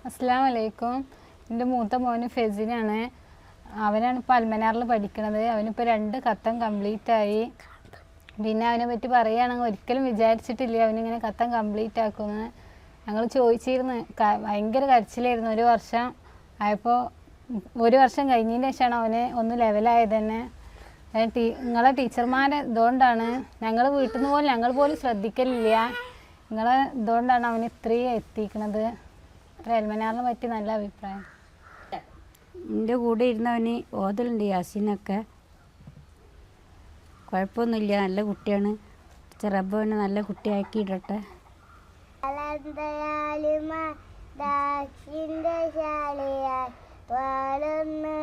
അസ്സലാമു അലൈക്കും. എൻ്റെ മൂത്ത മോന് ഫെസിനാണ്. അവനാണ് ഇപ്പോൾ അൽമനാറിൽ പഠിക്കുന്നത്. അവനിപ്പോൾ 2 ഖത്തം കംപ്ലീറ്റ് ആയി. പിന്നെ അവനെ പറ്റി പറയുകയാണെങ്കിൽ ഒരിക്കലും വിചാരിച്ചിട്ടില്ല അവനിങ്ങനെ ഖത്തം കംപ്ലീറ്റ് ആക്കുമെന്ന്. ഞങ്ങൾ ചോദിച്ചിരുന്നു. ഭയങ്കര കരച്ചിലായിരുന്നു. 1 വർഷം ആയപ്പോൾ 1 വർഷം കഴിഞ്ഞതിന് ശേഷമാണ് അവന് ഒന്ന് ലെവലായത് തന്നെ. നിങ്ങളെ ടീച്ചർമാരെ ഇതുകൊണ്ടാണ് ഞങ്ങൾ പോലും ശ്രദ്ധിക്കലില്ല. നിങ്ങളെ ഇതുകൊണ്ടാണ് അവന് ഇത്രയും എത്തിക്കണത്. അൽമനാറിനെ പറ്റി നല്ല അഭിപ്രായം. എൻ്റെ കൂടെ ഇരുന്നവന് ഓതലുണ്ട് യാസീനൊക്കെ. കുഴപ്പമൊന്നുമില്ല, നല്ല കുട്ടിയാണ്. റബ്ബവനെ നല്ല കുട്ടിയാക്കി ഇടട്ടെ. ദാക്ഷിന്റെ ശാലയായി വളർന്ന്